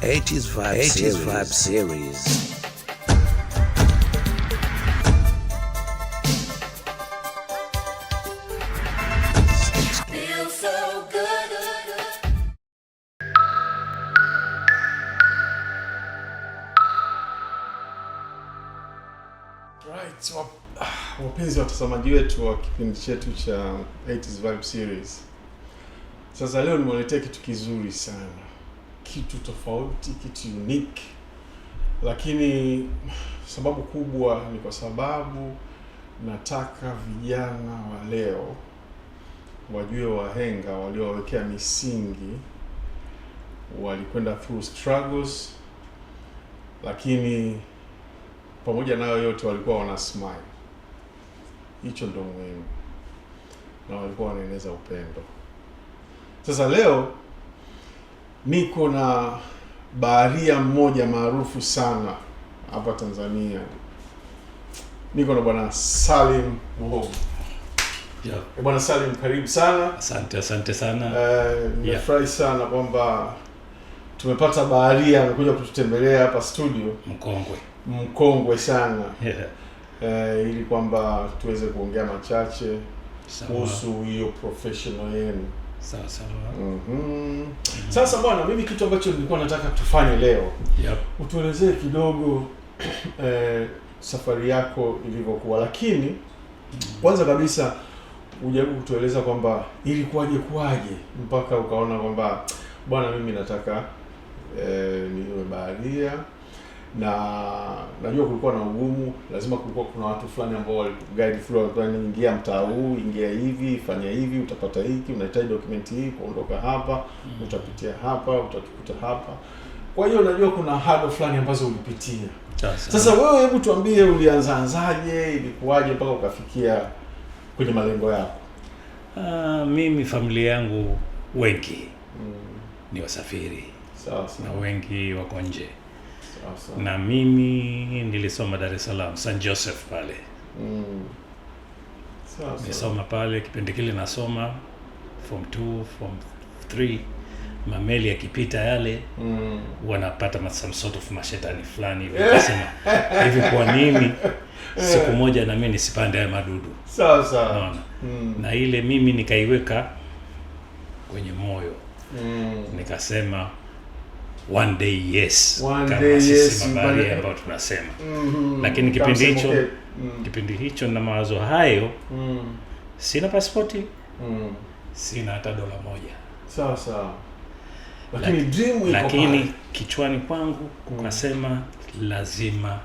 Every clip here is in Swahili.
80s Vibe Series. Wapenzi watazamaji wetu wa kipindi chetu cha 80s Vibe Series. Sasa leo nimewaletea kitu kizuri sana. Kitu tofauti, kitu unique. Lakini sababu kubwa ni kwa sababu nataka vijana wa leo wajue wahenga waliowekea misingi walikwenda through struggles, lakini pamoja nayo yote walikuwa wana smile. Hicho ndo muhimu. Na walikuwa wanaeneza upendo. Sasa leo niko na baharia mmoja maarufu sana hapa Tanzania. Niko na bwana Salim Muhogo. Yeah. Bwana Salim, karibu sana. Asante sana. Nimefurahi sana kwamba tumepata baharia amekuja kututembelea hapa studio. Mkongwe sana. Yeah. Ili kwamba tuweze kuongea machache kuhusu hiyo professional yenu. Sawa. Sasa bwana, mimi kitu ambacho nilikuwa nataka tufanye leo. Yep. Utuelezee kidogo safari yako ilivyokuwa, lakini kwanza kabisa ujaribu kutueleza kwamba ilikuwaje mpaka ukaona kwamba bwana mimi nataka niwe baharia. Na najua kulikuwa na ugumu, lazima kulikuwa kuna watu fulani ambao waliguide fulani, ingia mtaa huu, ingia hivi, fanya hivi, utapata hiki, unahitaji document hii, kuondoka hapa, utapitia hapa, utatukuta hapa. Kwa hiyo najua kuna hado fulani ambazo ulipitia. Sasa wewe hebu tuambie ulianzaje, ilikuwaje mpaka ukafikia kwenye malengo yako? Mimi familia yangu wengi ni wasafiri. Sawa. Na wengi wako nje. Na mimi nilisoma Dar es Salaam, St. Joseph pale. Nilisoma pale kipindi kile nasoma form 2, form 3. Mameli yakipita yale wanapata some sort of mashetani fulani hivi. Nasema hivi kwa nini siku moja na mimi nisipande haya madudu. Sawa. Na ile mimi nikaiweka kwenye moyo. Nikasema one day yes, kama sisi mabari ambao tunasema. Lakini kipindi hicho na mawazo hayo, sina pasipoti, sina hata dola moja. Sawa. Lakini dream iko pale. Lakini kichwani kwangu kukasema lazima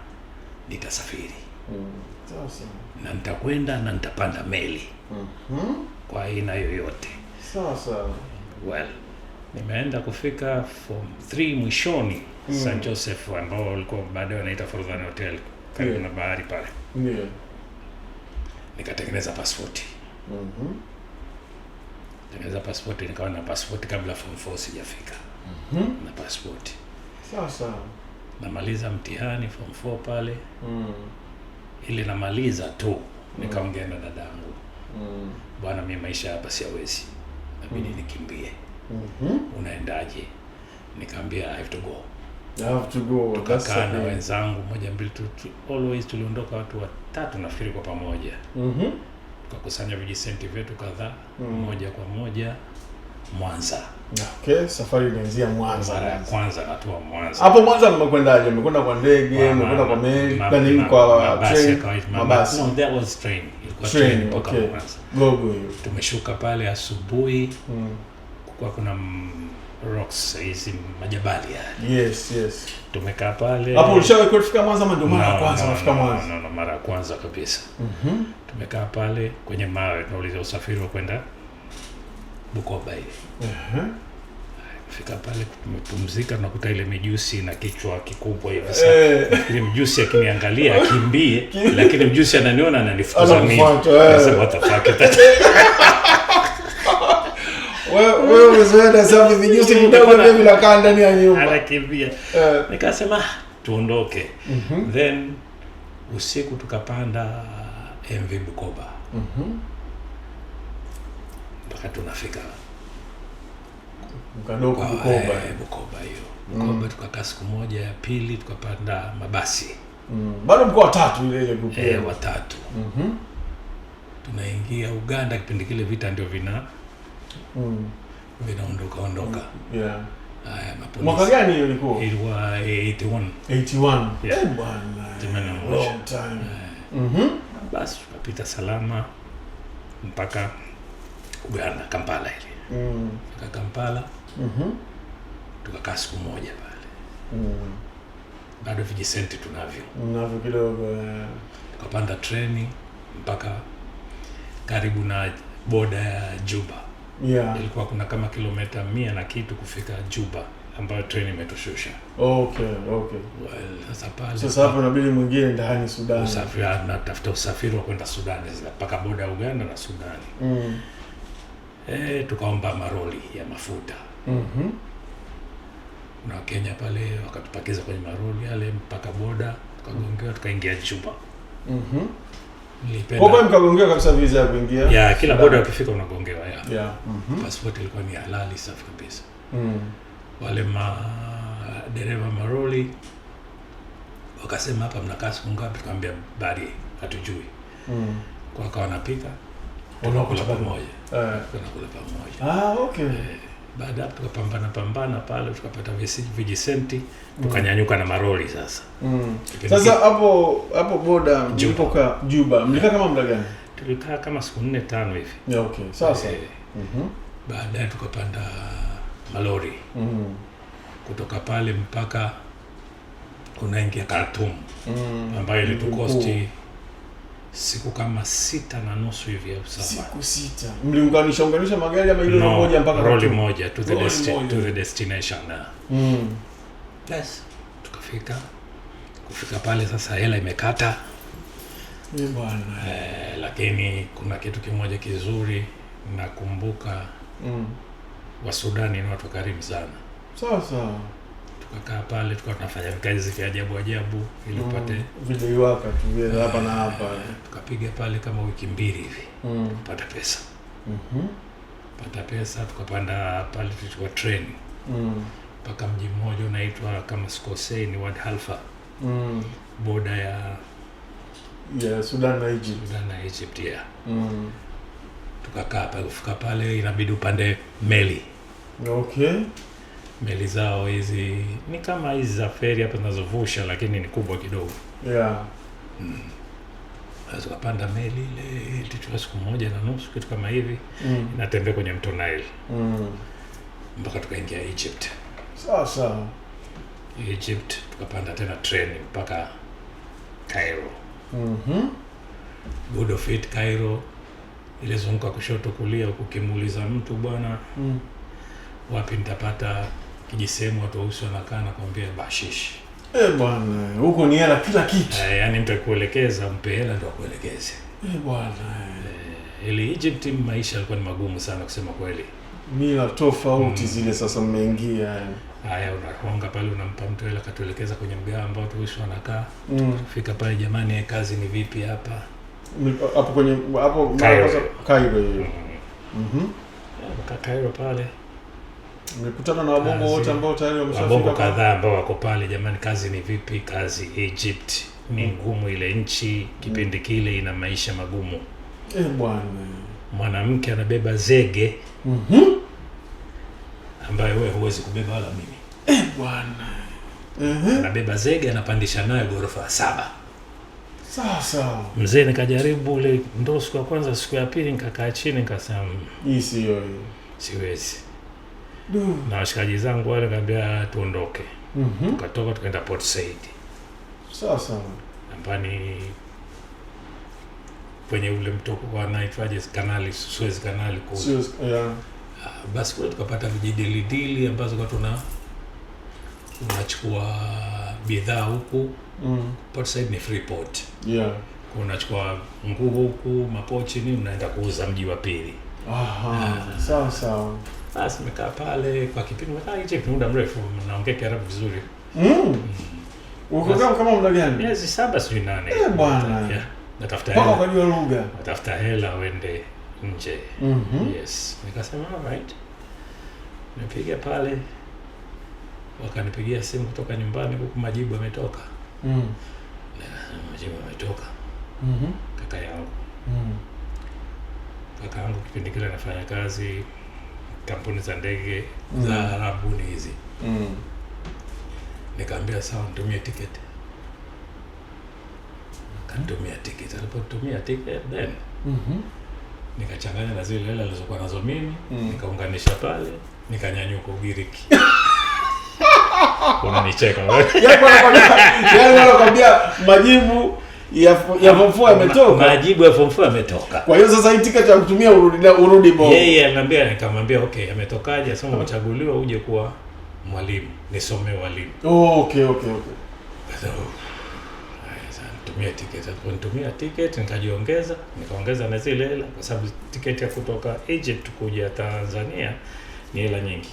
nitasafiri. Sawa. Na nitakwenda na nitapanda meli. Kwa aina yoyote. Sawa. Well, nimeenda kufika form 3 mwishoni St. Joseph ambao walikuwa baadaye wanaita Forodhani Hotel karibu na bahari pale. Ndio. Nikatengeneza pasipoti. Tengeneza pasipoti, nikawa na pasipoti kabla form 4 sijafika. Na pasipoti. Sawa. Namaliza mtihani form 4 pale. Ile namaliza tu nikaongea na dadangu. Bwana mimi maisha hapa siwezi. Inabidi nikimbie. Unaendaje? Nikamwambia I have to go. Tukakaa na wenzangu moja mbili always tuliondoka watu 3 nafikiri kwa pamoja. Tukakusanya vijisenti vyetu kadhaa, moja kwa moja Mwanza. Okay, safari inaanzia Mwanza. Mara ya kwanza natua Mwanza. Hapo Mwanza mmekwendaje? Mmekwenda kwa ndege, mmekwenda kwa meli, na kwa mabasi? No, that was train. Ilikuwa train kutoka Mwanza. Gogo hiyo. Tumeshuka pale asubuhi. Kwa kuna rocks hizi majabali yani. Yes. Tumekaa pale. Hapo ulishawahi kufika Mwanza ama ndio mara ya kwanza unafika Mwanza? No, mara ya kwanza kabisa. Tumekaa pale kwenye mawe tunauliza usafiri wa kwenda Bukoba ile. Fika pale tumepumzika, tunakuta ile mijusi na kichwa kikubwa hivi sasa. Ile mijusi akiniangalia akimbie, lakini mijusi ananiona ananifukuza mimi. Sasa what the fuck that? Wewe umezoea sana mijusi kidogo ndio vinakaa ndani ya nyumba. Anakimbia. Nikasema tuondoke. Then usiku tukapanda MV Bukoba. Mpaka tunafika Bukoba hiyo. Bukoba tukakaa siku moja, ya pili tukapanda mabasi. Bado mko watatu ile group yenu? Watatu. Tunaingia Uganda, kipindi kile vita ndio vinaondoka. Yeah. Haya, mapolisi. Mwaka gani hiyo ilikuwa? Ilikuwa 81. 81. Yeah. Bwana. Long time. Basi tukapita salama mpaka Uganda, Kampala ile. Mpaka Kampala. Tukakaa siku moja pale. Bado vijisenti tunavyo kidogo. Tukapanda treni mpaka karibu na boda ya Juba. Yeah. Ilikuwa kuna kama kilomita 100 na kitu kufika Juba, ambayo treni imetushusha. Okay. Well, sasa hapo inabidi mwingine ndani Sudan. Natafuta usafiri wa kwenda Sudan mpaka boda ya Uganda na Sudan. Tukaomba maroli ya mafuta. Na Kenya pale wakatupakiza kwenye maroli yale mpaka boda, tukagongewa, tukaingia Juba. Kwa mkagongewa kabisa visa ya kuingia? Yeah, kila boda ukifika unagongewa. Yeah. Passport ilikuwa ni halali safi kabisa. Wale dereva maroli wakasema hapa mnakaa siku ngapi? Tukamwambia bari hatujui. Kwa akawa wanapika, tunakula pamoja. Okay. Baada hapo tukapambana pale, tukapata vijisenti, tukanyanyuka na maroli sasa. Sasa hapo boda mlipoka Juba, mlikaa kama muda gani? Tulikaa kama siku 4-5 hivi. Yeah, okay. Sasa baadaye tukapanda malori. Kutoka pale mpaka unaingia Khartoum, ambayo ilitukosti siku kama 6.5 hivi au 7. Siku 6. Mliunganisha magari ama ile moja mpaka Khartoum? Roli moja to the destination. Yes. Kufika pale sasa hela imekata. Bwana. Lakini kuna kitu kimoja kizuri nakumbuka. Wa Sudani ni watu karimu sana. Sawa. Tukakaa pale, tukawa tunafanya kazi za ajabu ili upate video waka tu hapa na hapa. Tukapiga pale kama wiki 2 hivi. Kupata pesa. Pata pesa, tukapanda pale, tulichukua treni. Mpaka mji mmoja unaitwa kama Skosei ni Wad Halfa. Boda ya Sudan na Egypt. Tukakaa pale, kufika pale inabidi upande meli. Okay. Meli zao hizi ni kama hizi za feri hapa zinazovusha, lakini ni kubwa kidogo. Yeah. Tukapanda meli ile, tulichukua siku 1.5 kitu kama hivi. Inatembea kwenye mto Nile. Mpaka tukaingia Egypt. Sasa Egypt tukapanda tena treni mpaka Cairo. Good of it, Cairo ile zunguka kushoto kulia, ukimuuliza mtu bwana wapi nitapata kijisehemu watu wausi wanakaa, na kwambia bashish. Bwana, huko ni hela kila kitu. Yaani mtu akuelekeza, mpe hela ndio akuelekeze. Bwana. Ile Egypt maisha yalikuwa ni magumu sana kusema kweli. Mila tofauti zile sasa mmeingia. Haya, unahonga pale, unampa mtu hela katuelekeza kwenye mgahawa ambao watu wausi wanakaa. Fika pale, jamani kazi ni vipi hapa? Hapo Cairo hiyo. Cairo pale. Nimekutana na wabongo wote ambao tayari wameshafika. Wabongo kadhaa ambao wako pale, jamani kazi ni vipi? Kazi Egypt ni ngumu, ile nchi kipindi kile ina maisha magumu. Bwana. Mwanamke anabeba zege. Ambayo wewe huwezi kubeba wala mimi. Bwana. Anabeba zege, anapandisha nayo ghorofa 7. Sawa. Mzee nikajaribu ile ndo siku ya kwanza, siku ya pili nikakaa chini nikasema hii sio hiyo. Siwezi. Na washikaji zangu wale ngambia tuondoke. Tukatoka tukaenda Port Said. Sawa. Ambani kwenye ule mtoko wanaitwaje, kanali, Suez kanali kule. Suez, yeah. Basi kule tukapata vijidili ambazo kwa unachukua bidhaa huku. Port Said ni free port. Yeah. Kwa unachukua nguo huku, mapochi ni unaenda kuuza mji wa pili. Sawa. Basi nimekaa pale kwa kipindi muda mrefu, naongea Kiarabu vizuri. Uko kama muda gani? Miezi 7 sio 8. Bwana. Natafuta hela. Kwa kujua lugha. Natafuta hela uende nje. Yes. Nikasema alright. Nipiga pale. wakanipigia simu kutoka nyumbani huku majibu yametoka. Majibu yametoka. Kaka yangu. Kaka yangu kipindi kile anafanya kazi kampuni za ndege za Arabuni hizi. Nikaambia sawa, nitumie ticket. Kanitumia ticket. Alipotumia ticket then nikachanganya na zile hela alizokuwa nazo mimi, nikaunganisha pale, nikanyanyuka Ugiriki. Unanicheka wewe? Yaani wanakwambia majibu ya form 4 yametoka. Majibu ya form 4 yametoka. Kwa hiyo sasa hii ticket ya kutumia urudi Bongo. Yeye ananiambia, nikamwambia okay, yametokaje? Sasa umechaguliwa uje kuwa mwalimu, nisomee walimu. Okay. Nitumia ticket, nikaongeza na zile hela kwa sababu ticket ya kutoka Egypt kuja Tanzania ni hela nyingi.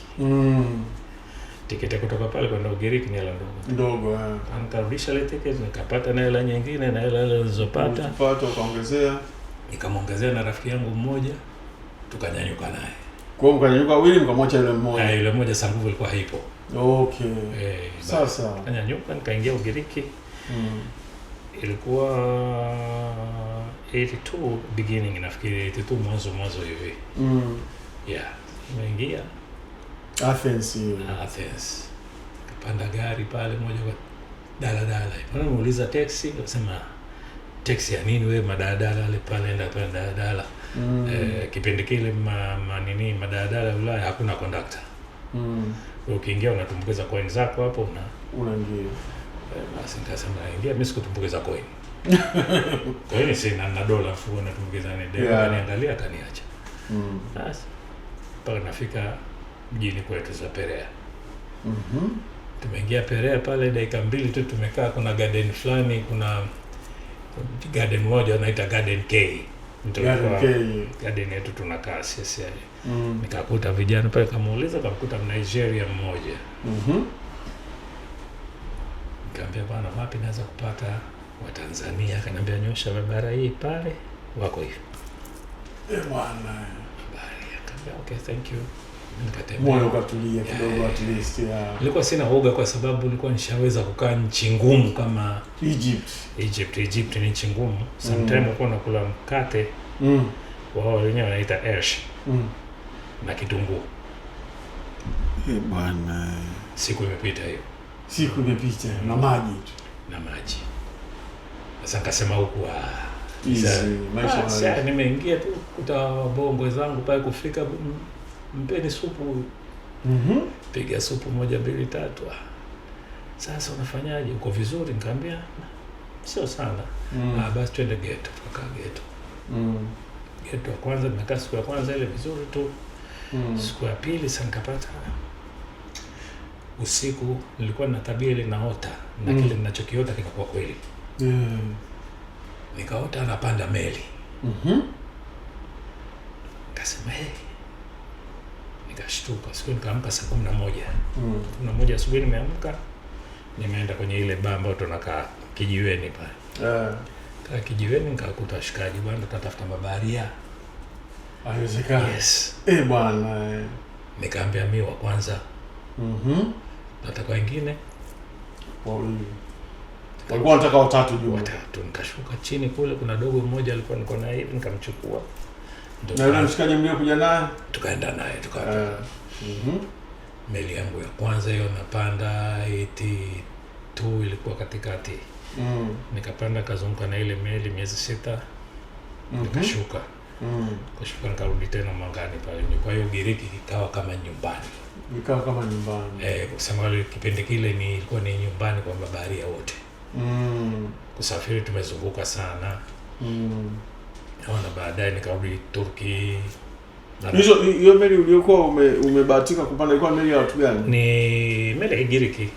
Ticket ya kutoka pale kwenda Ugiriki ni hela ndogo. Nikarudisha ile ticket, nikapata na hela nyingine na hela nilizopata. Ukaongezea. Nikamongezea na rafiki yangu mmoja, tukanyanyuka naye. Kwa hiyo mkanyanyuka wawili mkamwacha yule mmoja. Yule mmoja sasa nguvu ilikuwa haipo. Okay. Sasa kanyanyuka nikaingia Ugiriki. Ilikuwa 82 beginning, nafikiri 82 mwanzo hivi. Nimeingia Athens. Kapanda gari pale moja kwa daladala. Muuliza taxi, akasema taxi ya nini wewe, madaladala wale pale enda kwa daladala. Kipindi kile madaladala Ulaya hakuna conductor. Ukiingia unatumbukiza coin zako hapo unaingia. Basi nikasema naingia, mimi sikutumbukiza coin. Kwa hiyo sina na dola fuko natumbukiza ni demo, niangalia kaniacha. Basi pale nafika mjini kwetu za Perea. Tumeingia Perea pale dakika 2 tu tumekaa, kuna garden fulani, kuna garden moja wanaita Garden K. Garden yetu tunakaa sisi. Nikakuta vijana pale, kamuuliza, kakuta Nigeria mmoja. Nikamwambia bwana, wapi naweza kupata wa Tanzania? Akaniambia nyosha barabara hii pale wako hivi. Bwana. Nikamwambia okay, thank you. Moyo ukatulia kidogo at least. Nilikuwa sina hoga kwa sababu nilikuwa nishaweza kukaa nchi ngumu kama Egypt ni nchi ngumu. Sometimes uko nakula mkate wao wenyewe wanaita ash na kitunguu. Bwana. Siku imepita na maji. Sasa nikasema huku maisha nimeingia tu kuta bongo zangu pale, kufika mpeni supu. Piga supu 1 2 3. Sasa unafanyaje? Uko vizuri? Nikamwambia sio sana. Basi twende ghetto. Tukakaa ghetto. Ghetto ya kwanza nimekaa siku ya kwanza ile vizuri tu. Siku ya pili sasa nikapata usiku, nilikuwa na tabia ile naota na kile ninachokiota kinakuwa kweli. Nikaota anapanda meli. Nikasema nikashtuka. Siku nikaamka saa 11. 11 asubuhi nimeamka, nimeenda kwenye ile baa ambayo tunakaa kijiweni pale. Kaa kijiweni nikakuta shikaji, bwana tunatafuta mabaharia. Haiwezekani. Yes. Bwana. Nikaambia mimi wa kwanza. Nataka wengine wawili. Walikuwa nataka watatu juu. Nikashuka chini kule, kuna dogo mmoja alikuwa niko naye hivi, nikamchukua. Na yule mshikaji mliokuja naye tukaenda naye meli yangu ya kwanza hiyo napanda 82 ilikuwa katikati. Nikapanda kazunguka na ile meli miezi 6. Nikashuka. Kushuka nikarudi tena Mangani pale. Kwa hiyo Ugiriki ikawa kama nyumbani. Kusema wale kipindi kile ilikuwa ni nyumbani kwa mabaharia wote. Kusafiri tumezunguka sana. Naona baadaye nikarudi Turki. Hiyo meli uliokuwa umebahatika kupanda ilikuwa meli ya watu gani? Ni meli ya Kigiriki.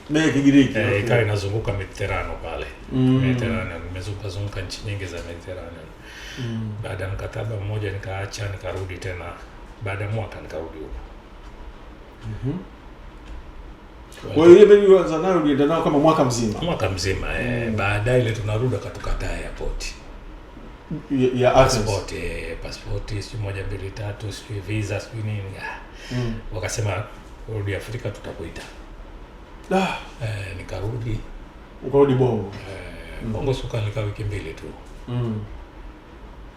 Ikawa inazunguka Mediterranean pale. Mediterranean, nimezunguka nchi nyingi za Mediterranean. Baada ya mkataba mmoja nikaacha, nikarudi tena. Baada ya mwaka nikarudi huko. Kwa hiyo ile meli ulianza nayo ulienda nayo kama mwaka mzima. Baadaye ile tunarudi katukataa airport. Ya passport sio 1 2 3 sio visa sio nini. Wakasema rudi Afrika tutakuita. Nikarudi. Ukarudi Bongo? Bongo suka nilikaa wiki 2 tu.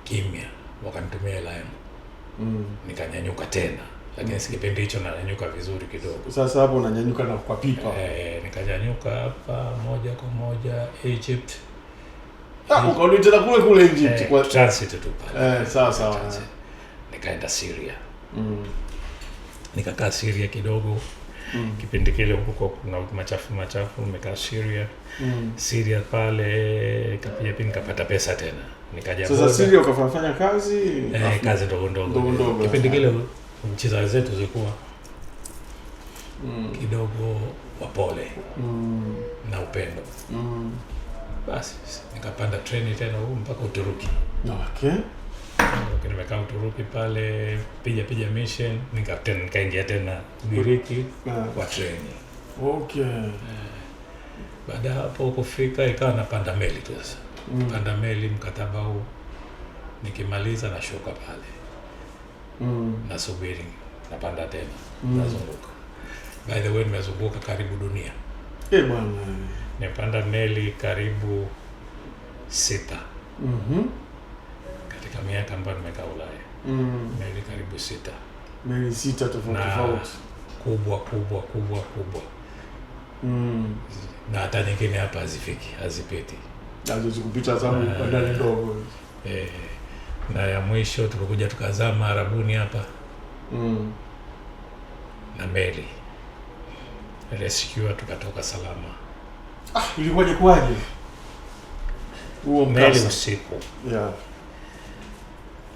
Kimya, wakanitumia hela yangu. Nikanyanyuka tena, lakini kipindi hicho nanyanyuka vizuri kidogo. Sasa hapo unanyanyuka na kwa pipa. Nikanyanyuka hapa moja kwa moja Egypt. Ukarudi tena kule Egypt kwa transit tu pale. Sawa. Nikaenda Syria. Nikakaa Syria kidogo. Kipindi kile huko kuna machafu nimekaa Syria. Syria pale nikapata pesa tena. Nikaja sasa Syria ukafanya kazi kazi ndogo. Kipindi kile nchi zetu zilikuwa kidogo wapole na upendo. Basi nikapanda treni tena mpaka Uturuki. Okay. Nimekaa Uturuki pale piga mission, nikaingia tena Ugiriki kwa treni. Okay. Baada hapo kufika ikawa napanda meli tu sasa. Panda meli mkataba huu. Nikimaliza nashuka pale. Nasubiri, napanda tena, nazunguka. By the way nimezunguka karibu dunia. Bwana. Nimepanda meli karibu 6. Katika miaka ambayo nimekaa Ulaya. Meli karibu 6. Meli 6 tofauti. Kubwa. Na hata nyingine hapa hazipiti. Haziwezi kupita zangu bandari ndogo. Na ya mwisho tulikuja tukazama Arabuni hapa. Na meli. Rescue tukatoka salama. Ilikuwaje kwaje? Huo meli usiku.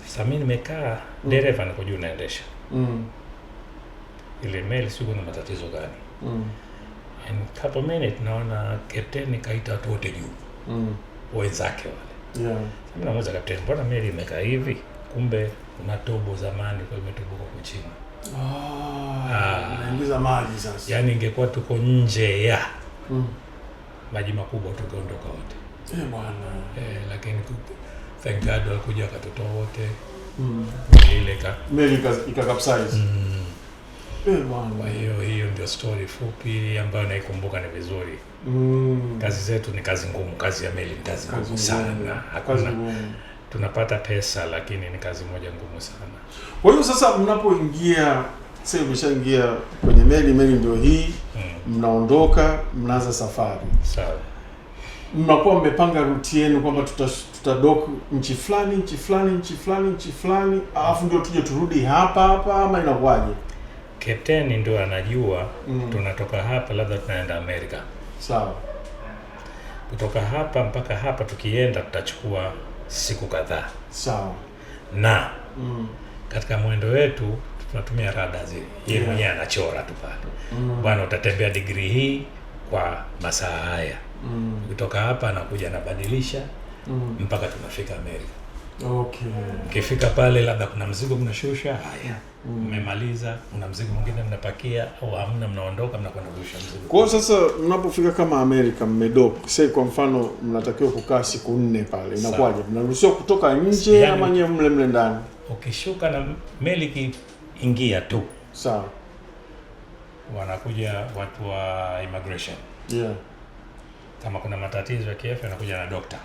Sasa mimi nimekaa dereva niko juu naendesha. Ile meli sio na matatizo gani. In couple minutes naona captain kaita watu wote juu. Wenzake wale. Mimi namuuliza captain, mbona meli imekaa hivi? Kumbe kuna tobo zamani kwa imetoboka kwa chini. Inaingiza maji sasa. Yaani ingekuwa tuko nje ya maji makubwa tungeondoka wote. Bwana. Lakini thank God walikuja wakatotoa wote. Meli ikakapsize. Kwa hiyo ndio story fupi ambayo naikumbuka ni vizuri. Kazi zetu ni kazi ngumu, kazi ya meli ni kazi ngumu sana. Hakuna tunapata pesa lakini ni kazi moja ngumu sana. Kwa hiyo sasa mnapoingia, sasa umeshaingia kwenye meli ndio hii, mnaondoka, mnaanza safari. Sawa. Mnakuwa mmepanga route yenu kwamba tutadock nchi fulani, alafu ndio tuje turudi hapa ama inakuwaje? Captain ndio anajua tunatoka hapa labda tunaenda Amerika. Sawa. Kutoka hapa mpaka hapa tukienda tutachukua siku kadhaa. Sawa. Na katika mwendo wetu tunatumia radar zile. Yeye mwenyewe anachora tu pale. Bwana utatembea degree hii kwa masaa haya. Kutoka hapa anakuja anabadilisha mpaka tunafika Amerika. Okay. Ukifika pale labda kuna mzigo mnashusha, haya. Mmemaliza, kuna mzigo mwingine mnapakia au hamna mnaondoka mnakwenda kurusha mzigo. Kwa hiyo sasa mnapofika kama Amerika mmedock, say kwa mfano mnatakiwa kukaa siku 4 pale. Inakuwaje? Mnaruhusiwa kutoka nje ama nyewe mle ndani? Ukishuka na meli kiingia tu. Sawa. Wanakuja watu wa immigration. Kama kuna matatizo ya kiafya wanakuja na doctor.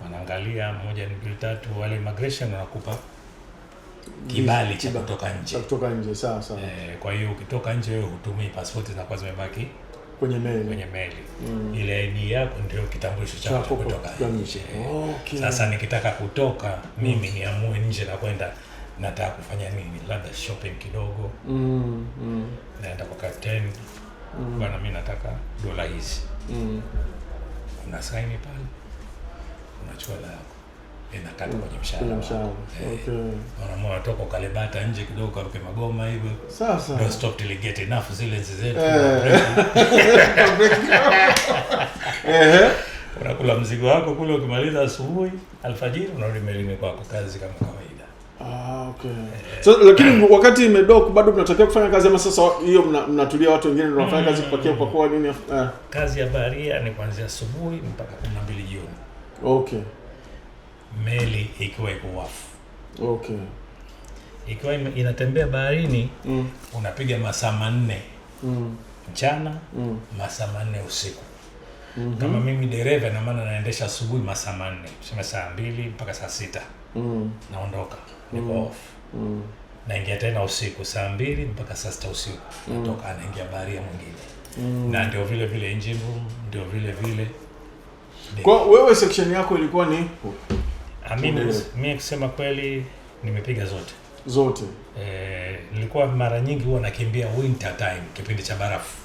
Wanaangalia 1 2 3 wale immigration wanakupa kibali cha kutoka nje. Kutoka nje, sawa. Kwa hiyo ukitoka nje wewe hutumii passport na kwa zimebaki kwenye meli. Ile ID yako ndio kitambulisho chako kutoka nje. Okay. Sasa nikitaka kutoka mimi niamue nje na kwenda nataka kufanya nini? Labda shopping kidogo. Naenda kwa captain. Bwana mimi nataka dola hizi. Una sign pale. Unachukua yako. Inakata kwenye mshahara. Okay. Unaamua toka Kalebata nje kidogo karuke Magoma hivyo. Sasa. Don't stop till you get enough zile zetu. Unakula mzigo wako kule ukimaliza asubuhi, alfajiri unarudi melini kwako kazi kama kawaida. Okay. So lakini wakati imedock bado mnatakiwa kufanya kazi ama sasa hiyo mnatulia watu wengine ndio wanafanya kazi kupakia kwa nini? Kazi ya baharia ni kuanzia asubuhi mpaka 12 jioni. Okay. Meli ikiwa iko wafu. Okay. Ikiwa inatembea baharini, unapiga masaa 4. mchana, masaa 4 usiku. Kama mimi dereva na maana naendesha asubuhi masaa 4, tuseme saa 2 mpaka saa 6. Naondoka, niko off. Naingia tena usiku saa 2 mpaka saa 6 usiku. Natoka naingia baharia mwingine. Na ndio vile engine room, ndio vile. Kwa wewe section yako ilikuwa ni mimi kusema kweli nimepiga zote. Nilikuwa mara nyingi huwa nakimbia winter time, kipindi cha barafu.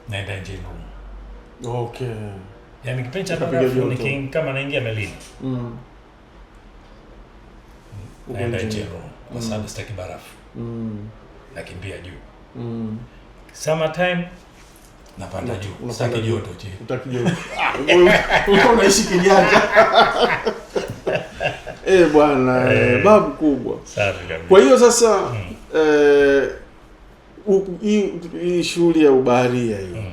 Naenda engine room. Okay. Yaani kipindi cha barafu kama naingia melini. Naenda engine room kwa sababu sitaki barafu. Nakimbia juu. Summer time napanda juu. Sitaki joto je. Utaki joto. Ulikuwa unaishi kijanja. Bwana, babu kubwa. Safi kabisa. Kwa hiyo sasa hii shughuli ya ubaharia hii.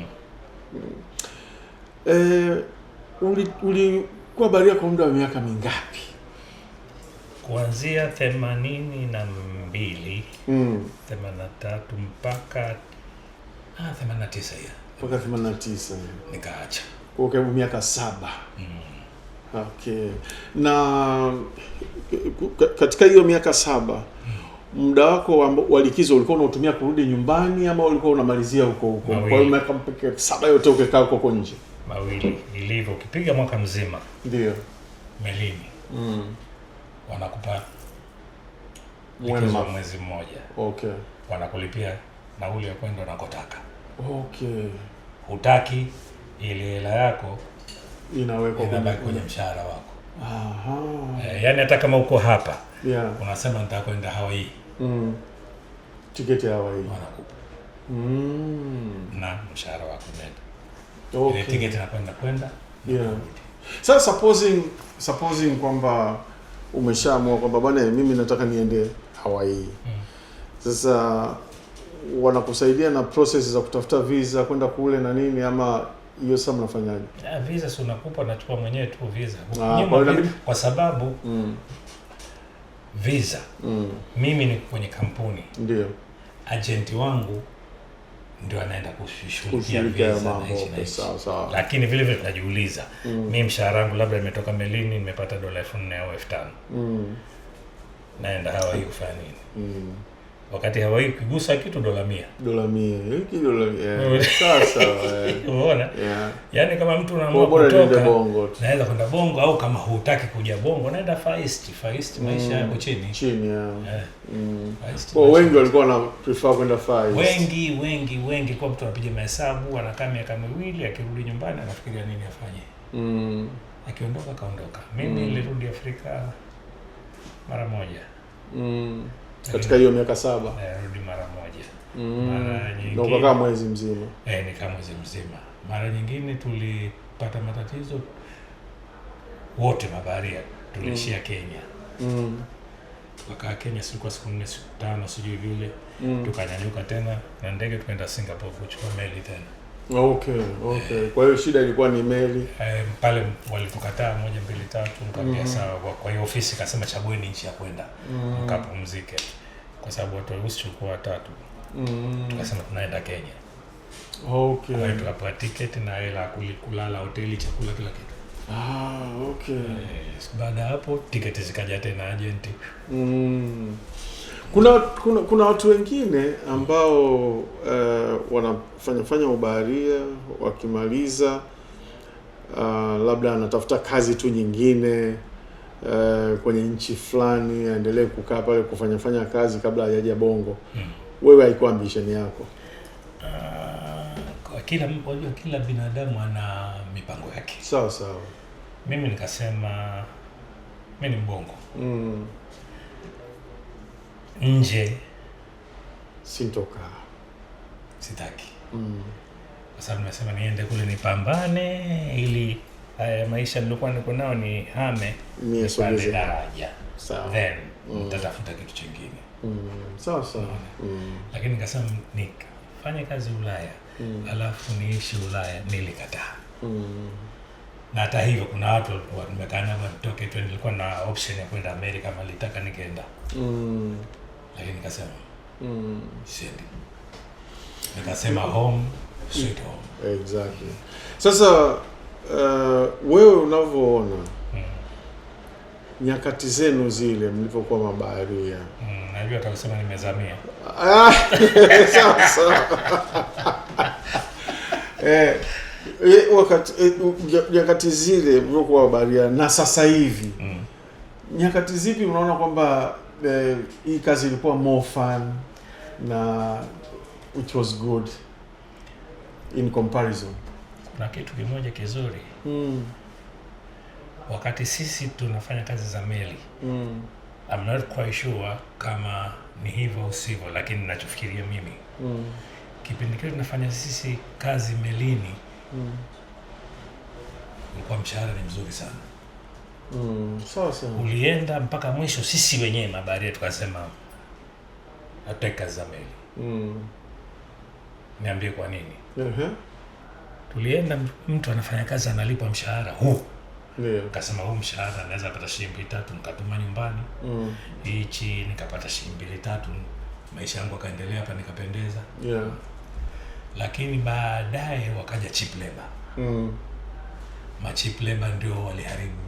Ulikuwa baharia kwa muda wa miaka mingapi? Kuanzia 82, 83 mpaka 89 ya. Mpaka 89. Nikaacha. Kwa karibu miaka 7. Okay. Na katika hiyo miaka 7, muda wako wa likizo ulikuwa unatumia kurudi nyumbani ama ulikuwa unamalizia huko? Kwa hiyo miaka 7 yote ukekaa huko nje? Mawili. Ilivyo ukipiga mwaka mzima. Ndio. Melini. Wanakupa mwezi mmoja. Okay. Wanakulipia nauli ya kwenda unakotaka. Okay. Hutaki ile hela yako inawekwa kwenye mshahara wako. Aha. Yaani hata kama uko hapa, unasema nataka kwenda Hawaii. Tiketi ya Hawaii wanakupa. Na mshahara wako nenda. Okay. Ile tiketi inakwenda. Sasa supposing kwamba umeshaamua kwamba bwana mimi nataka niende Hawaii. Sasa wanakusaidia na process za kutafuta visa kwenda kule na nini, ama hiyo sasa mnafanyaje? Visa si unakupa, unachukua mwenyewe tu visa. Kwa sababu visa mimi ni kwenye kampuni. Ndio. Agent wangu ndio anaenda kushughulikia visa mambo. Sawa. Lakini vile tunajiuliza, mimi mshahara wangu labda nimetoka melini nimepata $4,000 au $5,000. Naenda Hawaii kufanya nini? Wakati Hawaii ukigusa kitu $100. $100. Hiki $100. Sasa unaona? Yaani kama mtu anaamua kutoka naweza kwenda Bongo, au kama hutaki kuja Bongo naenda Far East maisha yako chini. Kwa wengi walikuwa na prefer kwenda Far East. Wengi kwa mtu anapiga mahesabu, anakaa miaka 2, akirudi nyumbani anafikiria nini afanye. Akiondoka kaondoka. Mimi nilirudi Afrika mara moja. Katika hiyo miaka 7 rudi mara moja. Mara nyingine ndio ukakaa mwezi mzima. Nikaa mwezi mzima. Mara nyingine tulipata matatizo wote mabaharia, tulishia Kenya. Tukakaa Kenya siku 4 siku 5 sijui vile. Tukanyanyuka tena na ndege tukaenda Singapore kuchukua meli tena. Okay. Kwa hiyo shida ilikuwa ni meli. Pale walitukataa 1 2 3, nikamwambia sawa. Kwa hiyo ofisi kasema chagueni nchi ya kwenda mkapumzike, kwa sababu watu walikuwa 3. Tukasema tunaenda Kenya. Okay. Kwa hiyo tukapewa tiketi na hela kulala hoteli, chakula, kila kitu. Okay. Baada hapo tiketi zikaja tena agent. Kuna watu wengine ambao wanafanya ubaharia, wakimaliza labda anatafuta kazi tu nyingine kwenye nchi fulani, aendelee kukaa pale kufanya kazi kabla hajaja Bongo. Wewe haikuwa ambition yako? Kwa kila binadamu ana mipango yake. Sawa. Mimi nikasema mimi ni Mbongo. Nje sintoka. Sitaki. Kwa sababu nasema niende kule nipambane ili maisha nilikuwa niko nao ni hame nipande daraja. Sawa. Then nitatafuta kitu kingine. Sawa. Lakini nikasema nifanye kazi Ulaya, alafu niishi Ulaya, nilikataa. Na hata hivyo kuna watu walikuwa nimekaa nao nitoke tu, nilikuwa na option ya kwenda Amerika kama nilitaka nikaenda. Lakini nikasema siendi. Nikasema home sweet home. Exactly. Sasa wewe unavyoona nyakati zenu zile mlipokuwa mabaharia. Najua atasema nimezamia. Sasa wakati nyakati zile mlipokuwa mabaharia na sasa hivi nyakati zipi unaona kwamba hii kazi ilikuwa more fun na which was good in comparison? Kuna kitu kimoja kizuri. Wakati sisi tunafanya kazi za meli, I'm not quite sure kama ni hivyo au sivyo, lakini ninachofikiria mimi, kipindi kile tunafanya sisi kazi melini, ulikuwa mshahara ni mzuri sana. Sasa ulienda mpaka mwisho, sisi wenyewe mabaharia tukasema hatutaki kazi za meli. Niambie kwa nini? Tulienda, mtu anafanya kazi analipwa mshahara huu. Kasema huu mshahara naweza pata shilingi 3, nikatuma nyumbani. Hichi nikapata shilingi 3, maisha yangu yakaendelea hapa, nikapendeza. Lakini baadaye wakaja cheap labor. Cheap labor ndio waliharibu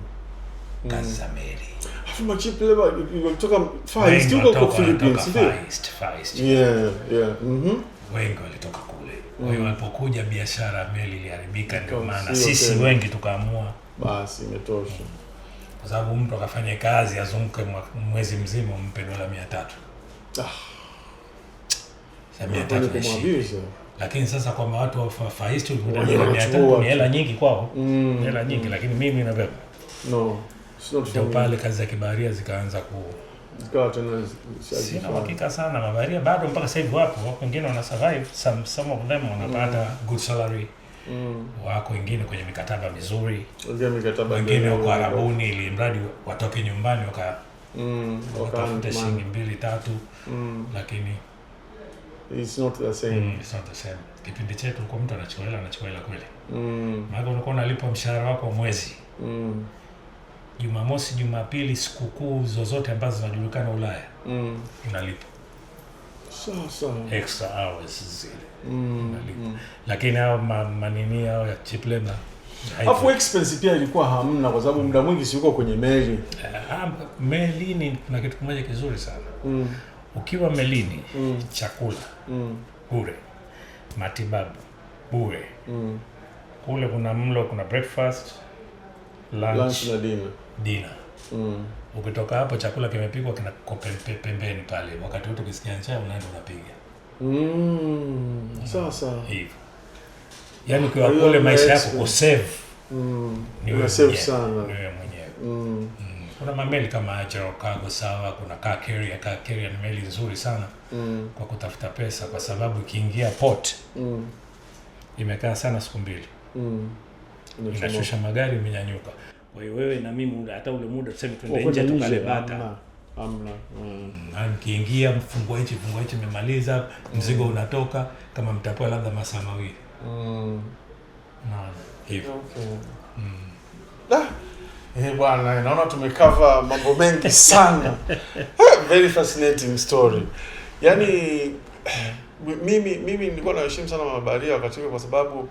kazi za meli. Afu cheap labor kutoka Far East, kutoka Philippines, Far East. Wengi walitoka kule. Kwa hiyo walipokuja biashara ya meli iliharibika, ndio maana sisi wengi tukaamua basi imetosha. Kwa sababu mtu akafanya kazi azunguke mwezi mzima umpe $300. Lakini sasa kwa watu wa Far East $300 ni hela nyingi kwao. Hela nyingi, lakini mimi na wewe ndio pale kazi za kibaharia zikaanza zikawa tena sina hakika sana. Mabaharia bado mpaka sasa hivi wapo wengine wana survive, some of them wanapata good salary. Wako wengine kwenye mikataba mizuri, wengine wako Arabuni, ili mradi watoke nyumbani wakafuta shilingi 2-3. Lakini it's not the same. It's not the same. Kipindi chetu kwa mtu anachukua hela kweli. Maana ulikuwa unalipwa mshahara wako mwezi. Jumamosi, Jumapili, sikukuu zozote ambazo zinajulikana Ulaya, unalipwa. Sasa extra hours zile. Lakini hao manini hao ya cheap labor, afu expense pia ilikuwa hamna, kwa sababu muda mwingi si uko kwenye meli. Melini kuna kitu kimoja kizuri sana. Ukiwa melini, chakula bure, matibabu bure. Kule kuna mlo, kuna breakfast, lunch na dinner. Ukitoka hapo chakula kimepikwa kinako pembeni pale, wakati wote ukisikia njaa unaenda unapiga. Sasa hivyo. Yaani kwa kule maisha yako ku save. Ni wewe save sana. Ni wewe mwenyewe. Kuna mameli kama Agile Cargo sawa, kuna car carrier ni meli nzuri sana kwa kutafuta pesa, kwa sababu ikiingia port imekaa sana siku 2. Inashusha magari, imenyanyuka. Kwa hiyo wewe na mimi hata ule muda tuseme twende nje tukale bata. Hamna. Kiingia mfungwa hichi imemaliza, mzigo unatoka, kama mtapoa labda masaa 2. Hivyo. Bwana, naona tumecover mambo mengi sana. Very fascinating story. Yaani mimi nilikuwa naheshimu sana mabaharia wakati huo, kwa sababu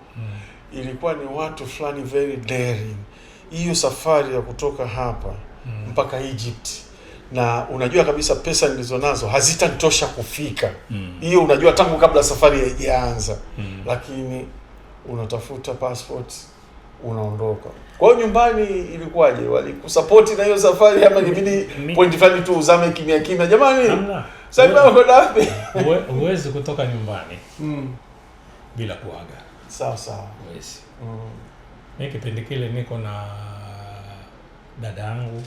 ilikuwa ni watu fulani very daring. Hiyo safari ya kutoka hapa mpaka Egypt, na unajua kabisa pesa nilizonazo hazitanitosha kufika. Hiyo unajua tangu kabla safari haijaanza. Lakini unatafuta passport, unaondoka. Kwa hiyo nyumbani ilikuwaje? Walikusupport na hiyo safari ama ilibidi point fulani tu uzame kimya jamani? Sasa uko wapi? Huwezi kutoka nyumbani bila kuaga. Sawa. Huwezi. Mimi kipindi kile niko na dada yangu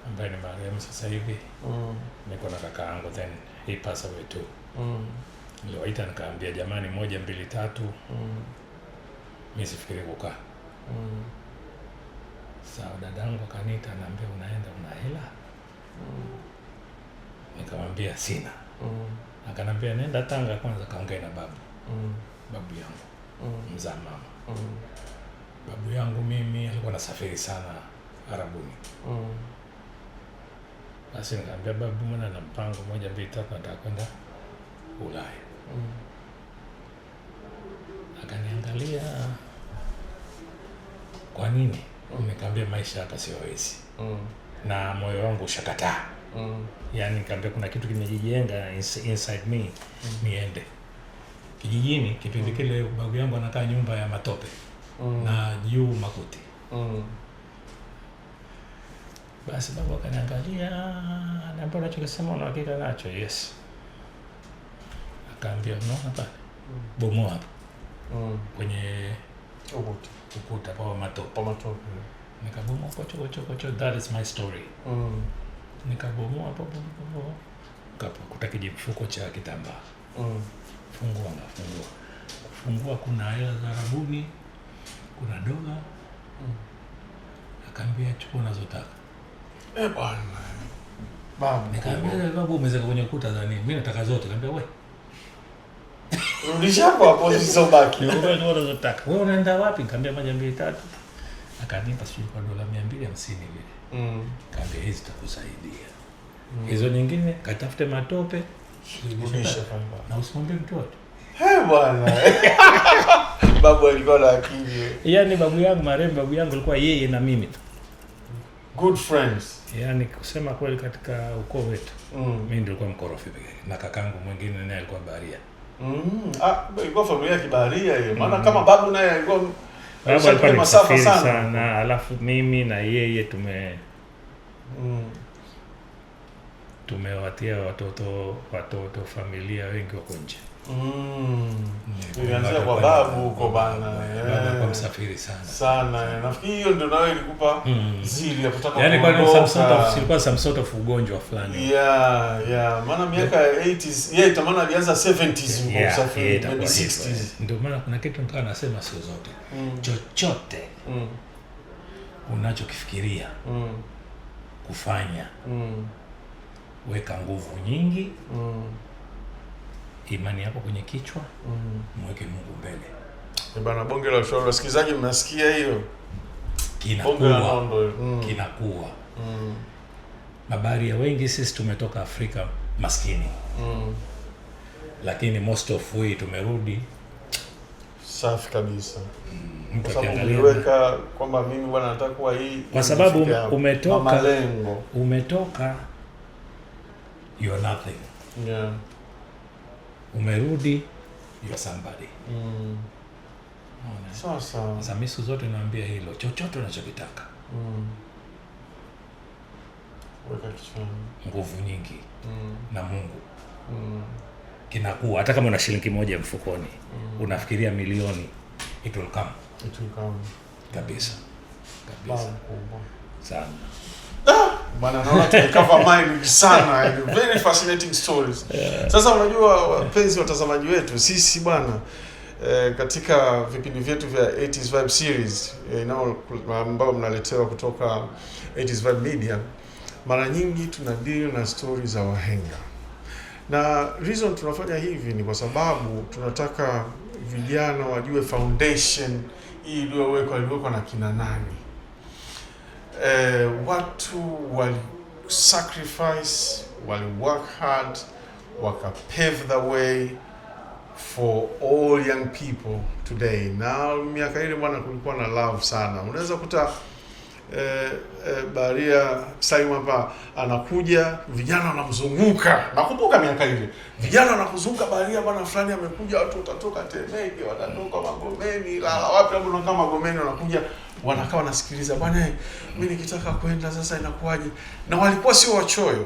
ambaye ni marehemu sasa hivi. Niko na kaka yangu, then he passed away too. Niliwaita nikaambia jamani 1 2 3. Mimi sifikiri kukaa. Sawa, dada yangu akaniita, ananiambia unaenda, una hela? Nikamwambia sina. Akanambia nenda Tanga kwanza kaongea na babu. Babu yangu. Mzaa mama. Babu yangu mimi alikuwa anasafiri sana Arabuni. Basi nikamwambia babu, mwana na mpango 1 2 3 nataka kwenda Ulaya. nini? Nikamwambia maisha hapa sio rahisi. Na moyo wangu ushakataa. Yaani nikamwambia kuna kitu kimejijenga inside me, niende. Kijijini kipindi kile babu yangu anakaa nyumba ya matope na juu makuti. Basi babu akaniangalia, na mbona unachokisema una hakika nacho? Yes. Akaambia no hapa. Bomoa hapo. Kwenye ukuta kwa matope. Nikabomoa kocho, that is my story. Nikabomoa hapo. Kakuta kijifuko cha kitambaa. Fungua kuna hela za rabuni, kuna dola. Akaambia chukua unazotaka. Bwana. Babu. Nikamwambia babu umezeka kwenye kuta za nini? Mimi nataka zote. Nikamwambia wewe. Rudisha hapo zilizobaki. Nikamwambia unazotaka. Wewe unaenda wapi? Nikamwambia moja mbili tatu. Akanipa sio kwa dola 250 vile. Nikamwambia hizi zitakusaidia. Hizo nyingine katafute matope. Rudisha kamba. Na usimwambie mtoto. Bwana. Babu alikuwa na akili. Yaani babu yangu marehemu babu yangu alikuwa yeye na mimi tu. Good friends. Yaani kusema kweli katika ukoo wetu. Mimi nilikuwa mkorofi pekee na kakangu mwingine naye alikuwa baharia. Ilikuwa familia ya kibaharia hiyo. Maana kama babu naye alikuwa alikuwa masafa sana. Alafu mimi na yeye tumewatia watoto familia wengi wako nje. Nilianza kwa babu huko bana. Baba alikuwa msafiri sana. Nafikiri hiyo ndio nawe ilikupa zili ya kutaka yaani kwa some sort of ugonjwa fulani. Maana miaka ya 80s, yeye tamana alianza 70s huko usafiri, maybe 60s. Ndio maana kuna kitu nikawa nasema siku zote. Chochote unachokifikiria kufanya, weka nguvu nyingi, imani yako kwenye kichwa, mweke Mungu mbele. Bana bonge la ushauri, wasikilizaji mnasikia hiyo? Kinakuwa. Mabaharia wengi sisi tumetoka Afrika maskini. Lakini most of we tumerudi safi kabisa. Kwa sababu niweka kwamba mimi bwana nataka kuwa hii. Kwa sababu umetoka you are nothing. Umerudi you are somebody. Sasa Zamisu zote naambia hilo, chochote unachokitaka. Weka kichwani. Nguvu nyingi na Mungu. Kinakuwa hata kama una shilingi moja mfukoni, unafikiria milioni, it will come. Kabisa. Sana. Bwana naona tumecover mind sana. Very fascinating stories. Sasa unajua wapenzi watazamaji wetu, sisi bwana katika vipindi vyetu vya 80s Vibe series ambao mnaletewa kutoka 80s Vibe Media, mara nyingi tunadeal na stories za wahenga. Na reason tunafanya hivi ni kwa sababu tunataka vijana wajue foundation hii iliyowekwa na kina nani. Watu wali sacrifice, wali work hard, waka pave the way for all young people today. Na miaka ile bwana kulikuwa na love sana. Unaweza kuta baharia Salim hapa anakuja, vijana wanamzunguka. Nakumbuka miaka ile. Vijana wanakuzunguka baharia bwana fulani amekuja, watu watatoka Temeke, watatoka Magomeni, la wapi hapo na kama Magomeni wanakuja, wanakaa wanasikiliza bwana mimi nikitaka kwenda sasa inakuwaje. Na walikuwa sio wachoyo.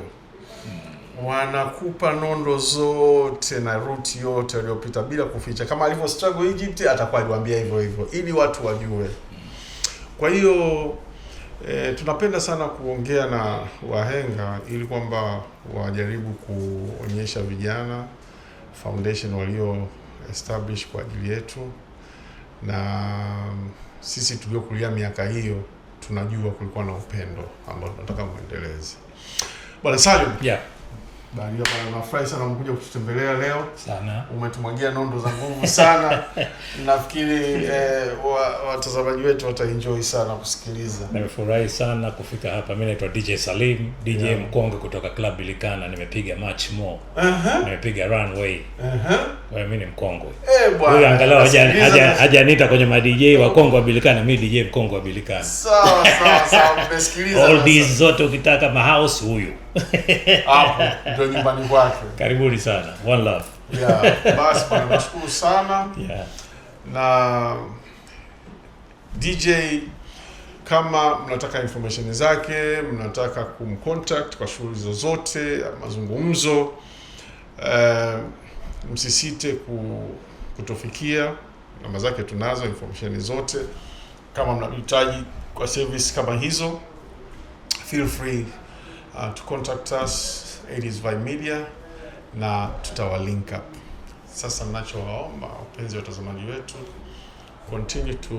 Wanakupa nondo zote na route yote waliopita bila kuficha. Kama alivyo struggle Egypt atakuwa aliwaambia hivyo ili watu wajue. Kwa hiyo tunapenda sana kuongea na wahenga ili kwamba wajaribu kuonyesha vijana foundation walio establish kwa ajili yetu, na sisi tuliokulia miaka hiyo tunajua kulikuwa na upendo ambao tunataka muendeleze. Bwana Salim, Baria bwana, nafurahi sana umekuja kututembelea leo. Sana. Umetumwagia nondo za nguvu sana. Nafikiri watazamaji wetu wataenjoy sana kusikiliza. Nimefurahi sana kufika hapa. Mimi naitwa DJ Salim, DJ mkongwe kutoka Club Bilikana. Nimepiga Much More. Nimepiga Runway. Wewe mimi ni mkongwe. Bwana. Huyu angalau hajaniita kwenye ma DJ wa Kongo wa Bilikana, mimi DJ mkongwe wa Bilikana. Sawa. Umesikiliza. All these zote ukitaka ma house huyu. Hapo ndio nyumbani kwake. Karibuni sana. One love. Basi bwana, nashukuru sana. Na DJ, kama mnataka information zake, mnataka kumcontact kwa shughuli zozote, mazungumzo, msisite kutofikia. Namba zake tunazo, information zote. Kama mnahitaji kwa service kama hizo, feel free to contact us 80s Vibe Media na tutawalink up. Sasa ninachowaomba wapenzi watazamaji wetu, continue to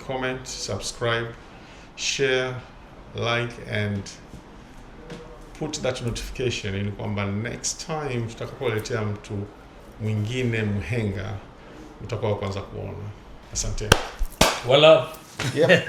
comment, subscribe, share, like and put that notification ili kwamba next time tutakapoletea mtu mwingine mhenga utakuwa kwanza kuona. Asante. Well, yeah.